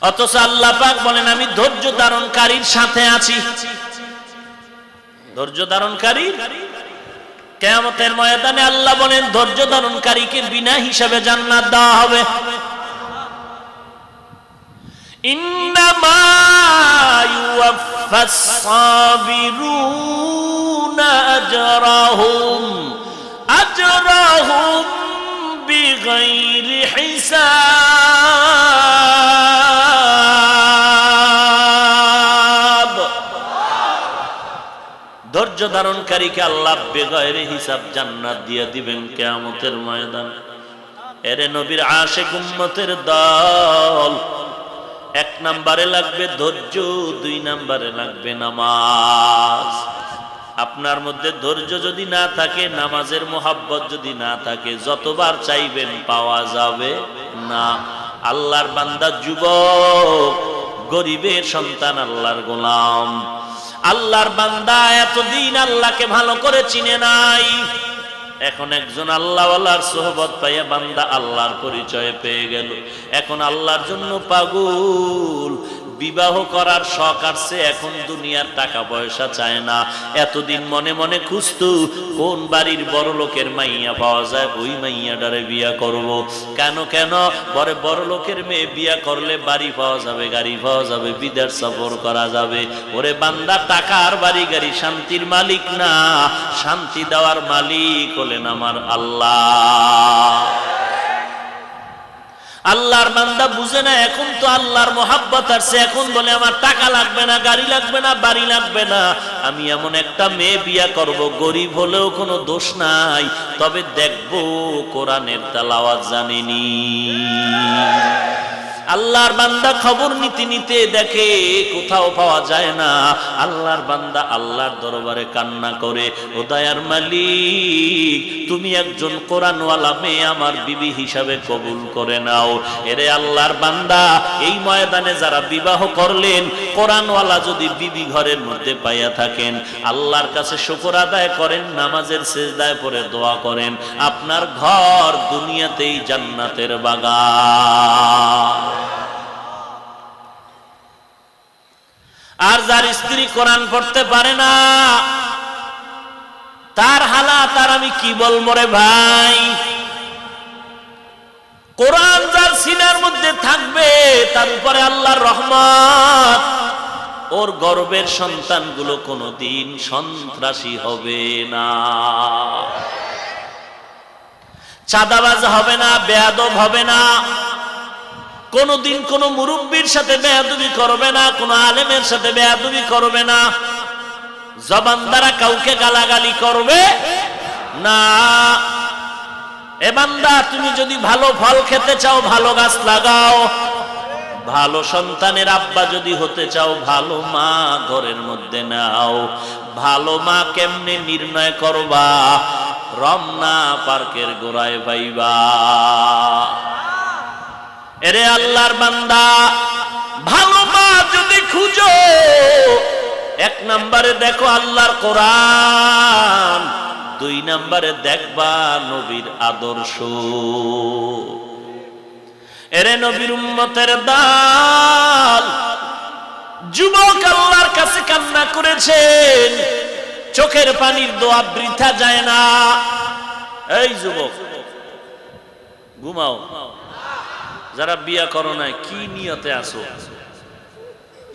অথচ আল্লাহ পাক বলেন আমি ধৈর্য ধারণকারীর সাথে আছি। ধৈর্য ধারণকারী কিয়ামতের ময়দানে আল্লাহ বলেন ধৈর্য ধারণকারীকে বিনা হিসাবে জান্নাত দেওয়া হবে। ইন্নামা ইউওয়াফাস সাবিরুনা আজরাহুম বিগাইরি হিসাব। ধৈর্য ধারণকারীকে আল্লাহ বেগাইরে হিসাব জান্নাত দিয়ে দিবেন কিয়ামতের ময়দানে। এরে নবীর আশিক উম্মতের দল, 1 নম্বরে লাগবে ধৈর্য, 2 নম্বরে লাগবে নামাজ। আপনার মধ্যে ধৈর্য যদি না থাকে, নামাজের মোহাব্বত যদি না থাকে, যতবার চাইবেন পাওয়া যাবে না। আল্লাহর বান্দা, যুবক, গরিবের সন্তান, আল্লাহর গোলাম, আল্লাহর বান্দা এতদিন আল্লাহকে ভালো করে চিনে নাই। এখন একজন আল্লাহওয়ালার সোহবত পাইয়া বান্দা আল্লাহর পরিচয় পেয়ে গেল। এখন আল্লাহর জন্য পাগল, বিবাহ করার শখ আসছে, এখন দুনিয়ার টাকা পয়সা চায় না। এতদিন মনে মনে খুঁজতো কোন বাড়ির বড় লোকের মাইয়া পাওয়া যায়, ওই মাইয়াটারে বিয়া করব। কেন বড় বড় লোকের মেয়ে বিয়া করলে বাড়ি পাওয়া যাবে, গাড়ি পাওয়া যাবে, বিদেশ সফর করা যাবে। ওরে বান্দা, টাকা আর বাড়ি গাড়ি শান্তির মালিক না, শান্তি দেওয়ার মালিক হলেন আমার আল্লাহ। আল্লাহর বান্দা বুঝে না, এখন তো আল্লাহর মোহাব্বত আসছে, এখন বলে আমার টাকা লাগবে না, গাড়ি লাগবে না, বাড়ি লাগবে না, আমি এমন একটা মেয়ে বিয়া করব, গরিব হলেও কোনো দোষ নাই, তবে দেখবো কোরআনের তেলাওয়াত জানেনি। আল্লাহর বান্দা খবর নিতে নিতে দেখে কোথাও পাওয়া যায় না। আল্লাহর বান্দা আল্লাহর দরবারে কান্না করে, ও দয়ার মালিক, তুমি একজন কোরআনওয়ালা মেয়ে আমার বিবি হিসাবে কবুল করে নাও। এরে আল্লাহর বান্দা, এই ময়দানে যারা বিবাহ করলেন, কোরআনওয়ালা যদি বিবি ঘরের মধ্যে পাইয়া থাকেন, আল্লাহর কাছে শুকর আদায় করেন, নামাজের সিজদায় পড়ে দোয়া করেন, আপনার ঘর দুনিয়াতেই জান্নাতের বাগান। আর যার স্ত্রী কোরআন পড়তে পারে না, তার হালাত আর আমি কি বলবো রে ভাই। কোরআন যার সিনার মধ্যে থাকবে, তার উপরে আল্লাহর রহমত, ওর গর্বের সন্তানগুলো কোনোদিন সন্ত্রাসী হবে না, চাঁদাবাজ হবে না, বেয়াদব হবে না, কোনদিন কোন মুরব্বীর সাথে বেয়াদবি করবে না, কোন আলেমের সাথে বেয়াদবি করবে না, জবান দ্বারা কাউকে গালাগালি করবে না। এ বান্দা, তুমি যদি ভালো ফল খেতে চাও, ভালো গাছ লাগাও। ভালো সন্তানের আব্বা যদি হতে চাও, ভালো মা ঘরের মধ্যে নাও। ভালো মা কেমনে নির্ণয় করবা? রমনা পার্কের গোড়ায় পাইবা। এরে আল্লাহর বান্দা, ভালো মা যদি খুঁজো, 1 নম্বরে দেখো আল্লাহর কোরআন, 2 নম্বরে দেখবা নবীর আদর্শ। এরে নবীর উম্মতের দল, যুবক আল্লাহর কাছে কান্না করেছেন, চোখের পানির দোয়া বৃথা যায় না। এই যুবক, ঘুমাও। যারা বিয়া করো নাই, কি নিয়তে আসো?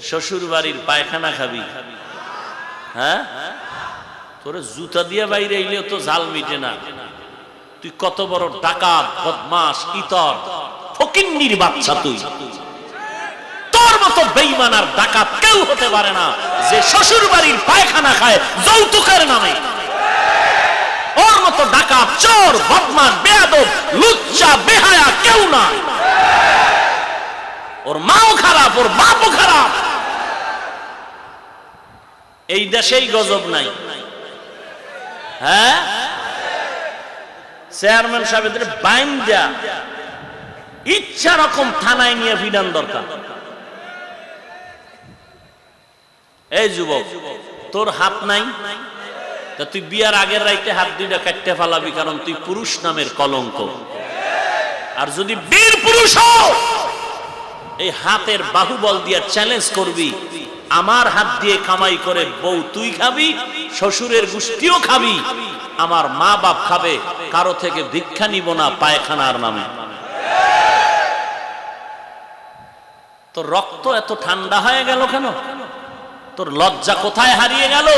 শ্বশুর বাড়ির পায়খানা খাবি? হ্যাঁ, তোরে জুতা দিয়ে বাইরে এলেও তো জাল মিটে না। তুই কত বড় ডাকাত, বদমাশ, ইতর, ফকিন্নির বাচ্চা তুই। তোর মতো বেঈমান আর ডাকাত কেউ হতে পারে না যে শ্বশুর বাড়ির পায়খানা খায় যৌতুকের নামে। ওর মতো ডাকাত, চোর, বদমাশ, বেয়াদব, লুচ্চা, বেহায়া কেউ না। ওর মাও খারাপ, ওর বাপও খারাপ। এই দেশেই গজব নাই। হ্যাঁ, চেয়ারম্যান সাহেবদের বাইন দেয়া ইচ্ছা রকম থানায় নিয়ে ভিডান দরকার। এই যুবক, তোর হাত নাই, তা তুই বিয়ার আগের রাইতে হাত 2টা কাটতে ফালাবি, কারণ তুই পুরুষ নামের কলঙ্ক। আর যদি বীর পুরুষ হও, এই হাতের বাহুবল দিয়ে চ্যালেঞ্জ করবি, আমার হাত দিয়ে কামাই করে বউ তুই খাবি, শ্বশুরের গোষ্ঠীও খাবি, আমার মা বাপ খাবে, কারো থেকে ভিক্ষা নিব না পায়খানার নামে। তোর রক্ত এত ঠান্ডা হয়ে গেল কেন? তোর লজ্জা কোথায় হারিয়ে গেল?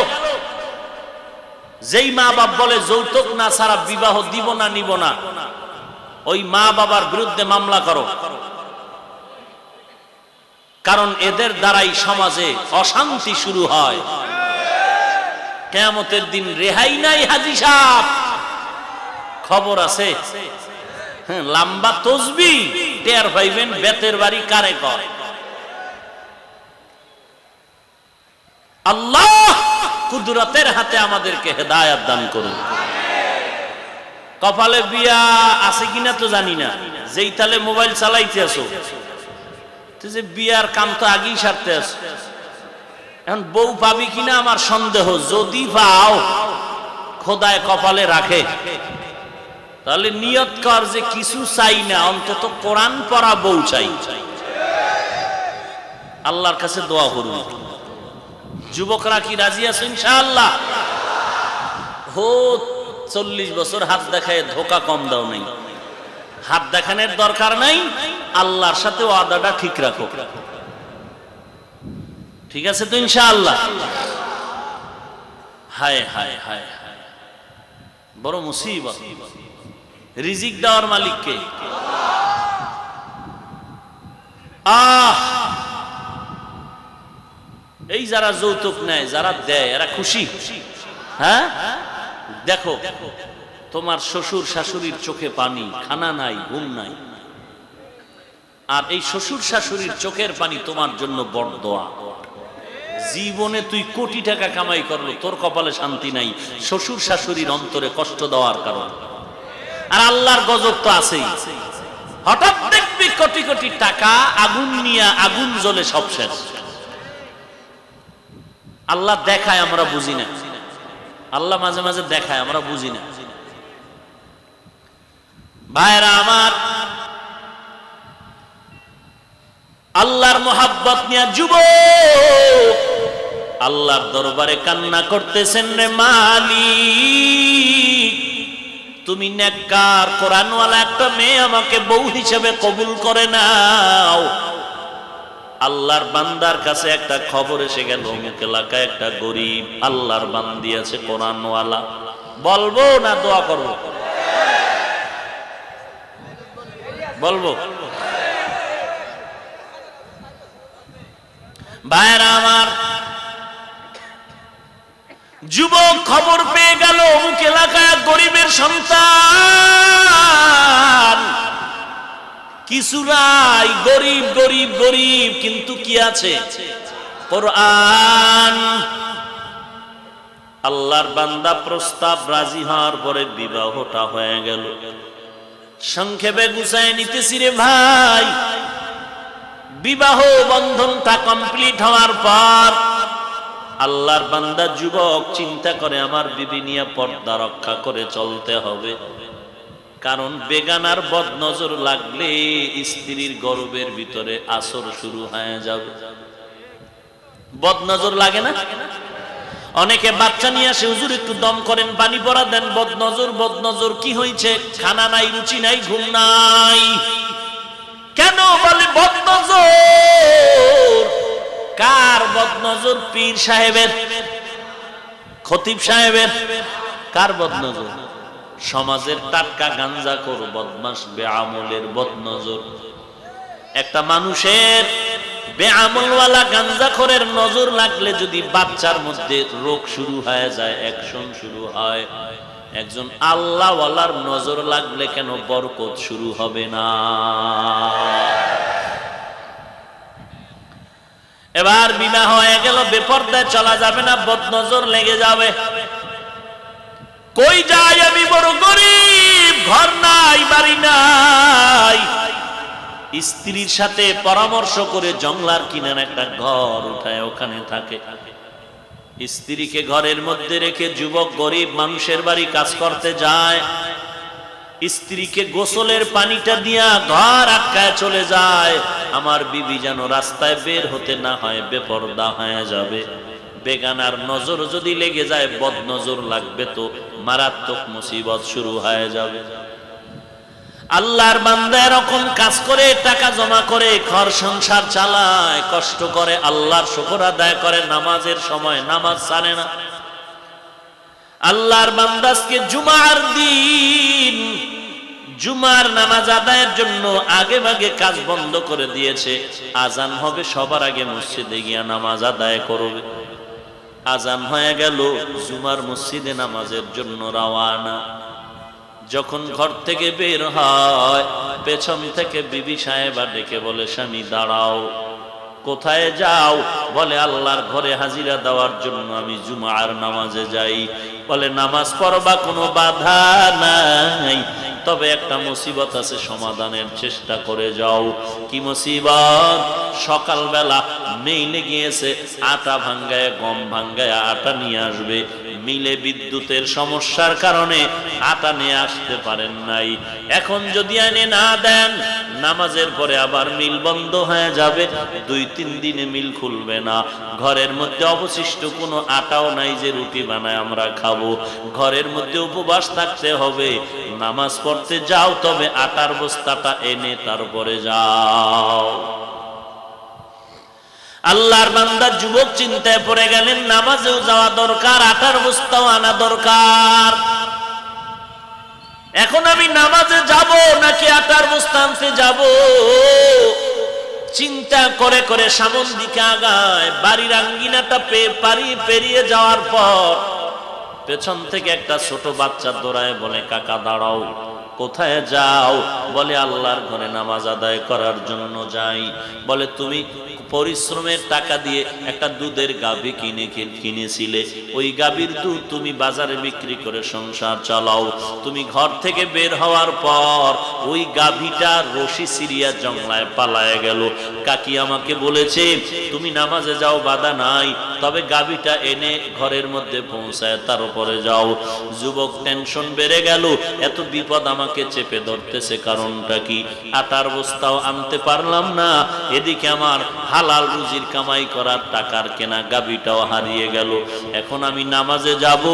যেই মা বাপ বলে যৌতুক না ছাড়া বিবাহ দিব না নিব না, ওই মা বাবার বিরুদ্ধে মামলা করো, কারণ এদের দ্বারাই সমাজে অশান্তি শুরু হয়। কিয়ামতের দিন রেহাই নাই হাজী সাহেব, খবর আছে। হ্যাঁ, লম্বা তসবিহ টের পাইবেন বেতের বাড়ি কারে কয়। আল্লাহ কুদরতের হাতে আমাদেরকে হেদায়েত দান করুন। কপালে বিয়া আছে কিনা তো জানি না, যেই তালে মোবাইল চালাইতে আসো, যে বিয়ার কাম তো আগেই সারতে আছো, এখন বউ পাবি কিনা আমার সন্দেহ। যদি পাও খোদায় কপালে রাখে, তাহলে নিয়ত কর যে কিছু চাই না, অন্তত কোরআন পড়া বউ চাই। আল্লাহর কাছে দোয়া করুন। যুবকরা কি রাজি আছে? ইনশাআল্লাহ। হো 40 বছর হাত দেখায় ধোকা কম দাও নাই, হাত দেখানোর দরকার নাই, আল্লাহর সাথে ওয়াদাটা ঠিক রাখো। ঠিক আছে তো ইনশাআল্লাহ? হায় হায় হায় হায়, বড় মুসিবত। রিজিক দেওয়ার মালিক কে? এই যারা যৌতুক নেয়, যারা দেয়, এরা খুশি? হ্যাঁ, দেখো তোমার শ্বশুর শাশুড়ির চোখে পানি, খানা নাই, ঘুম নাই, আর এই শ্বশুর শাশুড়ির চোখের পানি তোমার জন্য বরদোয়া। জীবনে তুই কোটি টাকা কামাই করলো, তোর কপালে শান্তি নাই, শ্বশুর শাশুড়ির অন্তরে কষ্ট দেওয়ার কারণ। আর আল্লাহর গজব তো আছেই। হঠাৎ দেখবি কোটি কোটি টাকা আগুন নিয়ে, আগুন জ্বলে সব শেষ। আল্লাহ দেখায়, আমরা বুঝি না। আল্লাহ মাঝে মাঝে দেখায়, আমরা বুঝি না। ভাইরা আমার, আল্লাহর মোহাব্বত নিয়ে যুবক আল্লাহর দরবারে কান্না করতেছেন, রে মালিক তুমি নেককার কোরআনওয়ালা একটা মেয়ে আমাকে বউ হিসেবে কবুল করে নাও। আল্লাহর বান্দার কাছে একটা খবর এসে গেল, অমুক এলাকায় একটা গরিব আল্লাহর বান্দি আছে কোরআনওয়ালা। বলবো না দোয়া করব? বলবো। ভাইরা আমার, যুবক খবর পেয়ে গেল অমুক এলাকায় গরিবের সন্তান, কিছু নাই, গরিব গরিব গরিব, কিন্তু কি আছে? কোরআন। আল্লাহর বান্দা প্রস্তাব রাজি হওয়ার পরে বিবাহটা হয়ে গেল। সংক্ষেপে গুছায় নিতেছি রে ভাই, বিবাহ বন্ধনটা কমপ্লিট হওয়ার পর আল্লাহর বান্দা যুবক চিন্তা করে, আমার বিবি নিয়ে পর্দা রক্ষা করে চলতে হবে, কারণ বেগানার বদনজর লাগলে স্ত্রীর গর্ভের ভিতরে আসর শুরু হয়ে যাবে। বদনজর লাগে না? অনেকে বাচ্চা নিয়ে আসে, হুজুর একটু দম করেন, পানি পড়া দেন। বদনজর, বদনজর কি হয়েছে? খানা নাই, রুচি নাই, ঘুম নাই। কেন বলে বদনজর? কার বদনজর? পীর সাহেবের, খতিব সাহেবের। কার বদনজর? সমাজের টাটকা গাঞ্জাখোর বদমাশ বেআমলের বদনজর। একটা মানুষের বেআমলওয়ালা গাঞ্জাখোরের নজর লাগলে যদি বাচ্চার মধ্যে রোগ শুরু হয়ে যায়, অ্যাকশন শুরু হয়, একজন আল্লাহওয়ালার নজর লাগলে কেন বরকত শুরু হবে না? এবার বিবাহ হয়ে গেল, বেপরদায় চলা যাবে না, বদনজর লেগে যাবে। কই যাই আমি, বড় গরিব, ঘর নাই, বাড়ি নাই। স্ত্রীর সাথে পরামর্শ করে জংলার কিনারে একটা ঘর উঠায় ওখানে থাকে। স্ত্রীকে ঘরের মধ্যে রেখে যুবক গরিব মানুষের বাড়ি কাজ করতে যায়। স্ত্রীকে গোসলের পানিটা দিয়া ঘর আটকায় চলে যায়, আমার বিবি যেন রাস্তায় বের হতে না হয়, বেপরদা হয়ে যাবে। বেগানার নজর যদি লেগে যায়, বদ নজর লাগবে তো মারাত্মক মুসিবত শুরু হয়ে যাবে। আল্লাহর বান্দা এরকম কাজ করে, টাকা জমা করে, ঘর সংসার চালায়, কষ্ট করে, আল্লাহর শুকর আদায় করে, নামাজের সময় নামাজ ছাড়ে না। আল্লাহর বান্দা আজকে জুমার দিন, জুমার নামাজ আদায়ের জন্য আগে ভাগে কাজ বন্ধ করে দিয়েছে। আজান হবে, সবার আগে মসজিদে গিয়া নামাজ আদায় করবে। আজান হয়ে গেল, জুমার মসজিদে নামাজের জন্য রওয়ানা। যখন ঘর থেকে বের হয়, পেছন থেকে বিবি সাহেবা ডেকে বলে, স্বামী দাঁড়াও। কোথায় যাও? বলে আল্লাহর ঘরে হাজিরা দেওয়ার জন্য আমি জুমার নামাজে যাই। বলে নামাজ পড়বা, কোনো বাধা নাই, তবে একটা মুসিবত আছে, সমাধানের চেষ্টা করে যাও। কি মুসিবত? সকালবেলা মিলে গিয়েছে, আটা ভাঙ্গায়, গম ভাঙ্গায় আটা নিয়ে আসবে। মিলে বিদ্যুতের সমস্যার কারণে আটা নিয়ে আসতে পারেন নাই। এখন যদি এনে না দেন, নামাজের পরে আবার মিল বন্ধ হয়ে যাবে, 2-3 দিনে মিল খুলবে না। ঘরের মধ্যে অবশিষ্ট কোনো আটাও নাই যে রুটি বানায় আমরা খাবো। ঘরের মধ্যে উপবাস থাকতে হবে। নামাজ পড়তে যাও, তবে আটার বস্তাটা এনে তারপরে যাও। আল্লাহর বান্দা যুবক চিন্তায় পড়ে গেলেন, নামাজেও যাওয়া দরকার, আটার বস্তাও আনা দরকার। এখন আমি নামাজে যাব নাকি আটার বস্তা আনতে যাব? চিন্তা করে করে সামন দিকে আগায়। বাড়ির আঙ্গিনাটা পেরিয়ে যাওয়ার পর পেছন থেকে একটা ছোট বাচ্চা দৌড়ায়, বলে কাকা দাঁড়াও। কোথায় যাও? বলে আল্লাহর ঘরে নামাজ আদায় করার জন্য যাই। বলে তুমি পরিশ্রমের টাকা দিয়ে একটা দুধের গাভী কিনেছিলে, ওই গাভীর দুধ তুমি বাজারে বিক্রি করে সংসার চালাও। তুমি ঘর থেকে বের হওয়ার পর ওই গাভীটা রশি সিরিয়া জংলায় পালায় গেল। কাকি আমাকে বলেছে তুমি নামাজে যাও, বাধা নাই, তবে গাভীটা এনে ঘরের মধ্যে পৌঁছায় তার উপরে যাও। যুবক টেনশন বেড়ে গেল, এত বিপদ আমাকে চেপে ধরতেছে, কারণটা কি? আটার বস্তাও আনতে পারলাম না, এদিকে আমার হালাল রুজির কামাই করার টাকার কেনা গাভীটাও হারিয়ে গেল। এখন আমি নামাজে যাব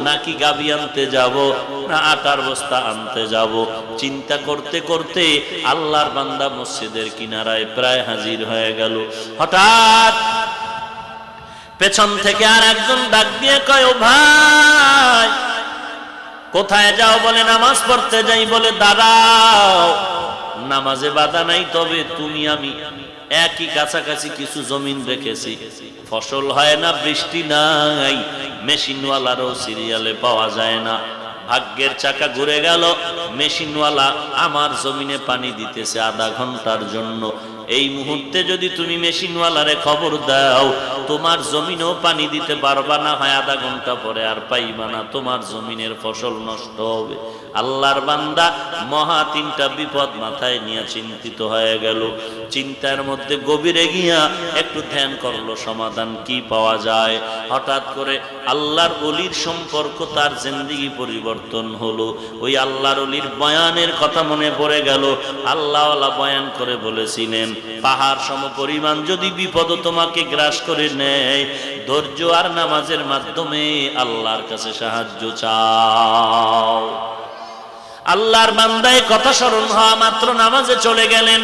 নাকি গাভী আনতে যাব, না আটার বস্তা আনতে যাব? চিন্তা করতে করতে আল্লাহর বান্দা মসজিদের কিনারায় প্রায় হাজির হয়ে গেল। হঠাৎ পেছন থেকে আর একজন ডাক দিয়ে কয়, ও ভাই কোথায় যাও? বলে নামাজ পড়তে যাই। বলে দাঁড়াও, নামাজে বাধা নাই, তবে তুমি আমি একই কাছাকাছি কিছু জমিন রেখেছি, ফসল হয় না, বৃষ্টি নাই, মেশিনওয়ালারও সিরিয়ালে পাওয়া যায় না। ভাগ্যের চাকা ঘুরে গেল, মেশিনওয়ালা আমার জমিনে পানি দিতেছে আধা ঘন্টার জন্য। এই মুহূর্তে যদি তুমি মেশিনওয়ালারে খবর দাও, তোমার জমিনেও পানি দিতে পারবা না, হয় আধা ঘন্টা পরে আর পাইবা না, তোমার জমিনের ফসল নষ্ট হবে। আল্লাহর বান্দা মহা 3টা বিপদ মাথায় নিয়ে চিন্তিত হয়ে গেল। চিন্তার মধ্যে গভীরে গিয়া একটু ধ্যান করলো, সমাধান কি পাওয়া যায়। হঠাৎ করে আল্লাহর ওলির সম্পর্ক, তার জিন্দেগি পরিবর্তন হলো। ওই আল্লাহর ওলির বয়ানের কথা মনে পড়ে গেল। আল্লাহওয়ালা বয়ান করে বলেছিলেন, পাহাড় সম পরিমাণ যদি বিপদ তোমাকে গ্রাস করে নেয়, ধৈর্য আর নামাজের মাধ্যমে আল্লাহর কাছে সাহায্য চাও। আল্লাহর বান্দায় কথা স্মরণ হওয়া মাত্র নামাজে চলে গেলেন।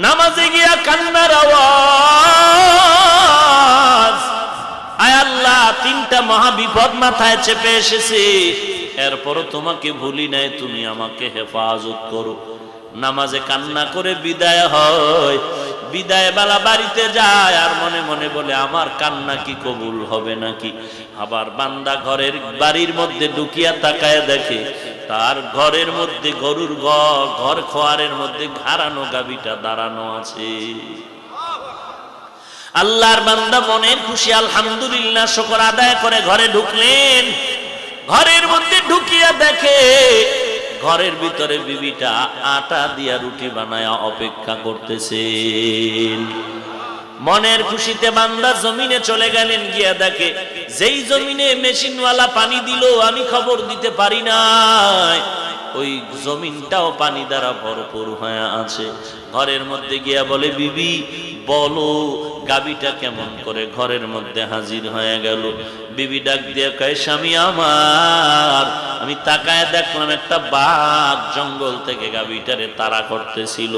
নামাজে গিয়া কান্নার আওয়াজ, আয় আল্লাহ 3টা মহা বিপদ মাথায় চেপে এসেছে, এরপরও তোমাকে ভুলি নাই, তুমি আমাকে হেফাজত করো। নামাজে কান্না করে বিদায় হয়। বিদায় বেলা বাড়িতে যায় আর মনে মনে বলে, আমার কান্না কি কবুল হবে নাকি? আবার বান্দা বাড়ির মধ্যে ঢুকিয়া তাকায় দেখে, তার ঘরের মধ্যে গরুর ঘর খোয়ারের মধ্যে হারানো গাভীটা দাঁড়ানো আছে। আল্লাহর বান্দা মনের খুশি আলহামদুলিল্লাহ শুকর আদায় করে ঘরে ঢুকলেন। ঘরের মধ্যে ঢুকিয়া দেখে ঘরের ভিতরে বিবিটা আটা দিয়া রুটি বানায়া অপেক্ষা করতেছেন। মনের খুশিতে বান্দা জমিনে চলে গেলেন। গিয়া দেখে যেই জমিনে মেশিনওয়ালা পানি দিল আমি খবর দিতে পারি নাই, ওই জমিনটাও পানি দ্বারা ভরপুর হয়ে আছে। ঘরের মধ্যে গিয়া বলে, বিবি বলো গাভীটা কেমন করে ঘরের মধ্যে হাজির হয়ে গেল? বিবি ডাক দিয়ে কয়, স্বামী আমার, আমি তাকায় দেখলাম একটা বাঘ জঙ্গল থেকে গাভীটারে তাড়া করতেছিল।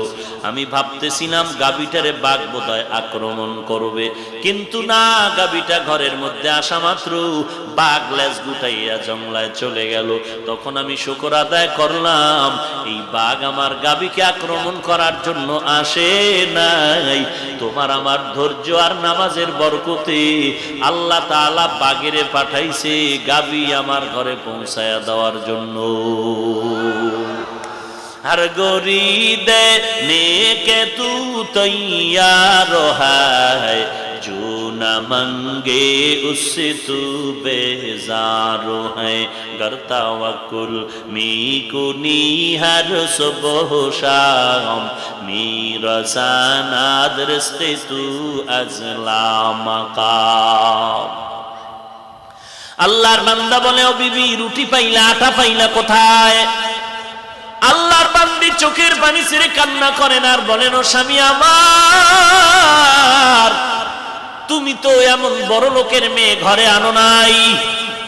আমি ভাবতেছিলাম গাভীটারে বাঘ বোধহয় আক্রমণ করবে, কিন্তু না, গাভীটা ঘরের মধ্যে আসা মাত্র বাঘ লেজ গুটাইয়া জঙ্গলায় চলে গেল। তখন আমি শুকর আদায় করলাম, এই বাঘ আমার গাভীকে আক্রমণ করার জন্য আসে নাই, তোমার আমার ধৈর্য আর নামাজের বরকতে আল্লাহ তাআলা বাগেরে পাঠাইছে গাভী আমার ঘরে পৌঁছায়া দেওয়ার জন্য। हर गोरी देने के तू तैयार है, जो न मंगे उससे तू बेजार है, करता वकुल मी कुनी हर सुबह शाम, मेरा सनाद रिश्ते तू अजला मकाम। আল্লাহর বান্দা বলে, ও বিবি রুটি পাইলা আটা পাইলা কোথায়? আল্লাহর বান্দি চোখের পানি ছেড়ে কান্না করেন আর বলেন, ও স্বামী আমার, তুমি তো এমন বড় লোকের মেয়ে ঘরে আনো নাই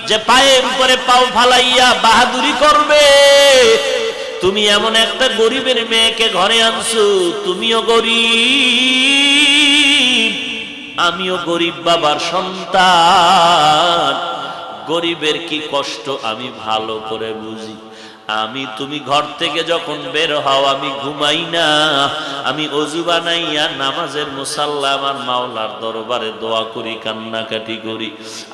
যে পায়ের উপরে পাও ফালাইয়া বাহাদুরি করবে। তুমি এমন একটা গরিবের মেয়েকে ঘরে আনছো, তুমিও গরিব, আমিও গরিব বাবার সন্তান। গরিবের কি কষ্ট আমি ভালো করে বুঝি। আমি তুমি ঘর থেকে যখন বের হও, আমি ঘুমাই না, আমি অজু বানাইয়া নামাজের মুসাল্লা আমার মাওলার দরবারে দোয়া করি, কান্নাকাটি করি।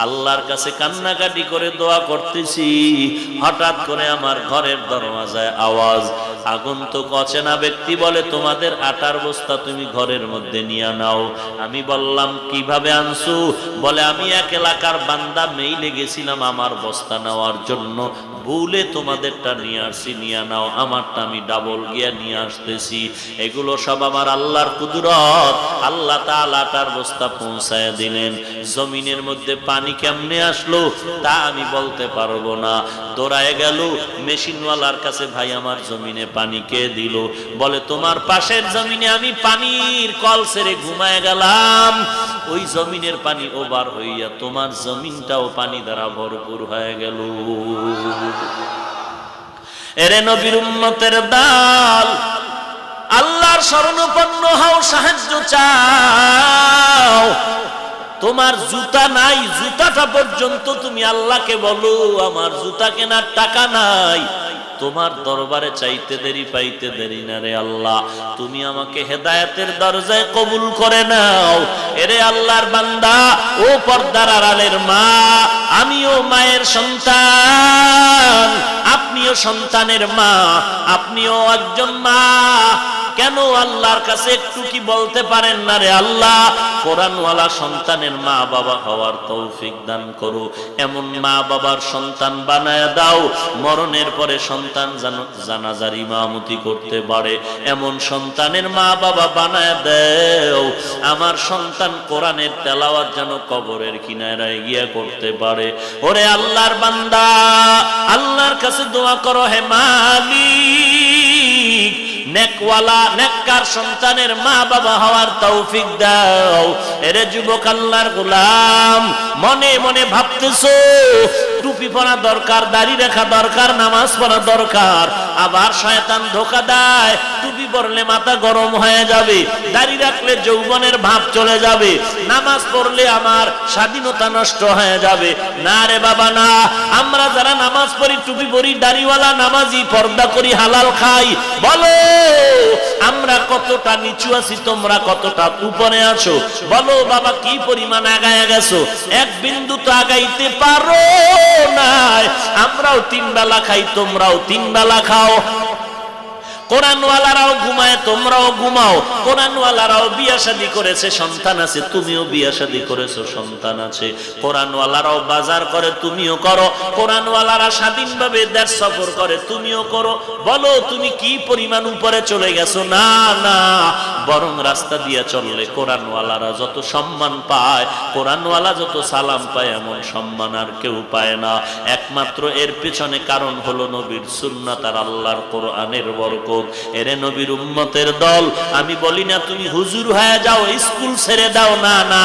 আল্লাহর কাছে কান্নাকাটি করে দোয়া করতেছি, হঠাৎ করে আমার ঘরের দরওয়াজায় আওয়াজ। আগন্তুক অচেনা ব্যক্তি বলে, তোমাদের আটার বস্তা তুমি ঘরের মধ্যে নিয়ে নাও। আমি বললাম, কিভাবে আনছো? বলে, আমি এক এলাকার বান্দা মেইলে গেছিলাম আমার বস্তা নেওয়ার জন্য, ভুলে তোমাদেরটা নিয়ে আসছি, নিয়ে নাও, আমারটা আমি ডাবল গিয়া নিয়ে আসতেছি। এগুলো সব আমার আল্লাহর কুদরত। আল্লাহ তাআলা তার বস্তা পৌঁছায় দিলেন। জমিনের মধ্যে পানি কেমনে আসলো তা আমি বলতে পারবো না। দৌড়ায় গেল মেশিনওয়ালার কাছে, ভাই আমার জমিনে পানি কে দিল? বলে, তোমার পাশের জমিনে আমি পানির কল ছেড়ে ঘুমায় গেলাম, ওই জমিনের পানি ওভার হইয়া তোমার জমিনটাও পানি দ্বারা ভরপুর হয়ে গেল। এরে নবীর উম্মতের দল, আল্লাহর শরণাপন্ন হও, সাহায্য চাও। তোমার জুতা নাই, জুতাটা পর্যন্ত তুমি আল্লাহকে বলো, আমার জুতা কেনার টাকা নাই, তোমার দরবারে চাইতে দেরি পাইতে দেরি না রে আল্লাহ, তুমি আমাকে হেদায়েতের দরজায় কবুল করে নাও। এরে আল্লাহর বান্দা, ও পর্দার আড়ালের মা, আমিও মায়ের সন্তান, আপনিও সন্তানের মা, আপনিও একজন মা। কেন আল্লাহর কাছে একটু কি বলতে পারেন না, রে আল্লাহ, কোরআনওয়ালা সন্তানের মা বাবা হওয়ার তৌফিক দান করো, এমন মা বাবার সন্তান বানায় দাও, মরণের পরে সন্তান জানাজার ইমামতি করতে পারে, এমন সন্তানের মা বাবা বানায় দাও। আমার সন্তান কোরআনের তেলাওয়াত যেন কবরের কিনারায় গিয়া করতে পারে। ওরে আল্লাহর বান্দা, আল্লাহর কাছে দোয়া করো, হে মালিক, নেকওয়ালা নেককার সন্তানের মা বাবা হওয়ার তৌফিক দাও। এরে যুবক আল্লাহর গোলাম, মনে মনে ভাবতেছো টুপি পরা দরকার, দাড়ি রাখা দরকার, নামাজ পড়া দরকার, আবার শয়তান ধোঁকা দেয় টুপি পরলে মাথা গরম হয়ে যাবে, দাড়ি রাখলে যৌবনের ভাব চলে যাবে, নামাজ পড়লে আমার স্বাধীনতা নষ্ট হয়ে যাবে। না রে বাবা না, আমরা যারা নামাজ পড়ি, টুপি পরি, দাড়িওয়ালা নামাজি, পর্দা করি, হালাল খাই, বলো আমরা কতটা নিচু আছি, তোমরা কতটা উপরে আছো? বলো বাবা, কি পরিমাণ আগায় গেছো? এক বিন্দু তো আগাইতে পারো নাই। আমরাও 3 বেলা খাই, তোমরাও 3 বেলা খাও। কোরআনওয়ালারাও ঘুমায়, তোমরাও ঘুমাও। কোরআনওয়ালারাও বিয়া শাদী করেছে, সন্তান আছে, তুমিও বিয়া শাদী করেছো, সন্তান আছে। কোরআনওয়ালারাও বাজার করে, তুমিও করো। কোরআনওয়ালারা স্বাধীনভাবে দেশ সফর করে, তুমিও করো। বলো তুমি কি পরিমাণ উপরে চলে গেছো? না না, বরং রাস্তা দিয়ে চললে কোরআনওয়ালারা যত সম্মান পায়, কোরআনওয়ালা যত সালাম পায়, এমন সম্মান আর কেউ পায় না। একমাত্র এর পেছনে কারণ হলো নবীর সুন্নাত আর আল্লাহর কোরআনের বরকত। এরে নবীর উম্মতের দল, আমি বলি না তুমি হুজুর হয়ে যাও, স্কুল ছেড়ে দাও, না না।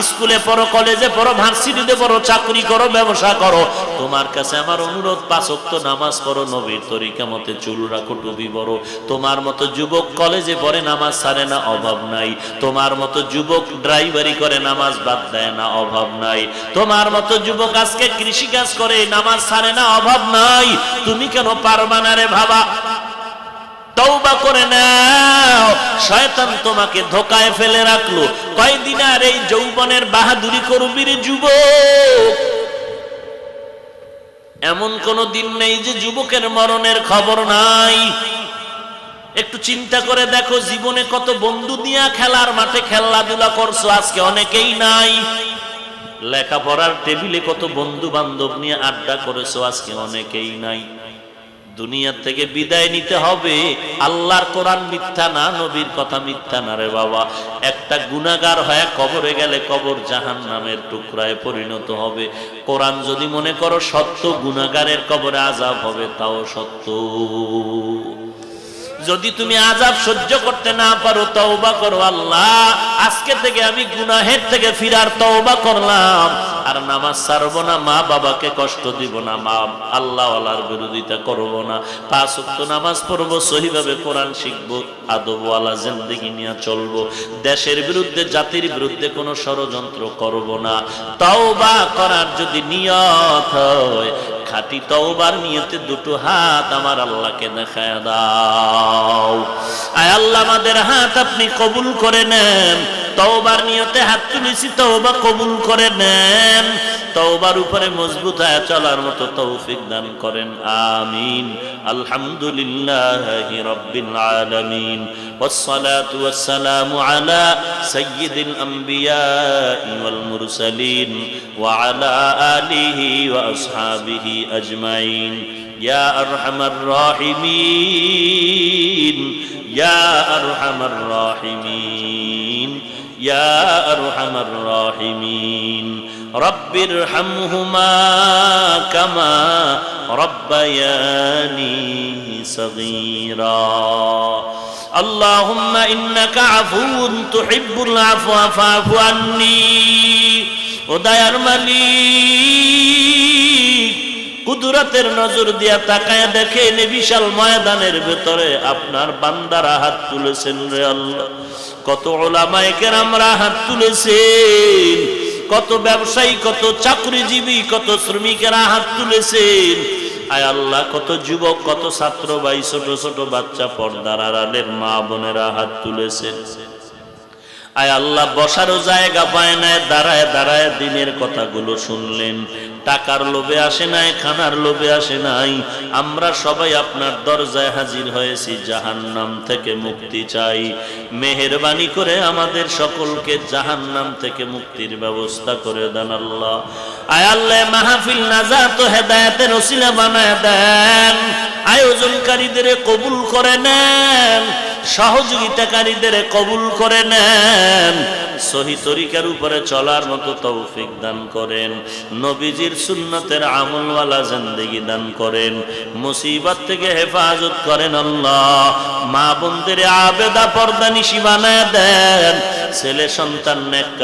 স্কুলে পড়ো, কলেজে পড়ো, ভার্সিটিতে পড়ো, চাকরি করো, ব্যবসা করো। তোমার কাছে আমার অনুরোধ, 5 ওয়াক্ত নামাজ পড়ো, নবীর তরিকা মতে চুল রাখো, টুপি পরো। তোমার মতো যুবক কলেজে পড়ে, নামাজ ছাড়ে না, অভাব নাই। তোমার মতো যুবক ড্রাইভারি করে, নামাজ বাদ দেয় না, অভাব নাই। তোমার মতো যুবক আজকে কৃষিকাজ করে, নামাজ ছাড়ে না, অভাব নাই। তুমি কেন পারবা না রে বাবা? তওবা করে নাও। শয়তান তোমাকে ধোকায় ফেলে রাখলো। কয়দিন আর এই যৌবনের বাহাদুরি করবি রে যুবক? এমন কোন দিন নেই যে যুবকের মরণের খবর নাই। একটু চিন্তা করে দেখো, জীবনে কত বন্ধু দিয়া খেলার মাঠে খেলাধুলা করছো, আজকে অনেকেই নাই। লেখাপড়ার টেবিলে কত বন্ধু বান্ধব নিয়ে আড্ডা করেছো, আজকে অনেকেই নাই। দুনিয়া থেকে বিদায় নিতে হবে। আল্লাহর কোরআন মিথ্যা না, নবীর কথা মিথ্যা না রে বাবা। একটা গুনাহগার হয়ে কবরে গেলে কবর জাহান্নামের টুকরায় পরিণত হবে। কোরআন যদি মনে করো সত্য, গুনাহগারের কবরে আযাব হবে, তাও সত্য। যদি তুমি আযাব সহ্য করতে না পারো, তওবা করো, আল্লাহ আজকে থেকে আমি গুনাহের থেকে ফিরার তওবা করলাম, আর নামাজ ছাড়বো না, মা বাবাকে কষ্ট দিব না, মা আল্লাহ ওয়ালার বিরোধিতা করব না, 5 ওয়াক্ত নামাজ পড়বো, সহিভাবে কোরআন শিখবো, আদবওয়ালা জিন্দেগি নিয়ে চলবো, দেশের বিরুদ্ধে জাতির বিরুদ্ধে কোনো ষড়যন্ত্র করব না। তওবা করার যদি নিয়ত হয়, খাঁটি তওবার নিয়তে দুটো হাত আমার আল্লাহকে দেখায় দাও। আয় আল্লাহ, আমাদের হাত আপনি কবুল করে নেন। তওবার নিয়তে হাত তুলেছি, তওবা কবুল করে নেন। তওবার উপরে মজবুত হয়ে চলার মতো তৌফিক দান করেন, আমিন। আলহামদুলিল্লাহি রাব্বিল আলামিন, ওয়াসসালাতু ওয়াসসালামু আলা সাইয়্যিদিল আমবিয়াই ওয়াল মুরসালিন ওয়া আলা আলিহি ওয়া আসহাবিহি আজমাইন। ইয়া আরহামার রাহিমিন, ইয়া আরহামার রাহিমিন, ইয়া আরহামার রাহিমিন। রব্বিরহামহুমা কামা রব্বায়ানি সগীরা। আল্লাহুম্মা ইন্নাকা আফুউন তুহিব্বুল আফওয়া ফাআফু আন্নী। ও দয়ার মালিক, কুদরতের নজর দিয়া তাকায় দেখেন, বিশাল ময়দানের ভেতরে আপনার বান্দারা হাত তুলেছেন রে আল্লাহ। কত উলামায়ে কেরামরা হাত তুলেছেন, কত ব্যবসায়ী, কত চাকরিজীবী, কত শ্রমিকেরা হাত তুলেছেন। আয় আল্লাহ, কত যুবক, কত ছাত্র ভাই, ছোট ছোট বাচ্চা, পর্দার আড়ালের মা বোনেরা হাত তুলেছেন। আয় আল্লাহ, বসারও জায়গা পায় না, দাঁড়ায় দাঁড়ায় দিনের কথাগুলো শুনলেন। টাকার লোভে আসে নাই, খানার লোভে আসে নাই। আমরা সবাই আপনার দরজায় হাজির হয়েছি, জাহান্নাম থেকে মুক্তি চাই। মেহেরবানি করে আমাদের সকলকে জাহান্নাম থেকে মুক্তির ব্যবস্থা করে দেন আল্লাহ। আয় আল্লাহ, মাহফিল নাজাত ও হেদায়েতের ওসিলা বানায় দেন। আয়োজনকারীদের কবুল করে নেন, সহযোগিতাকারীদের কবুল করে নেন। সহি তরিকার উপরে চলার মতো তৌফিক দান করেন। নবীজির সুন্নতের আমলওয়ালা জিন্দেগি দান করেন। মুসিবত থেকে হেফাজত করেন আল্লাহ। মা বোনদের আবেদা পর্দা নিশি বানায় দেন। ছেলে সন্তান নেককার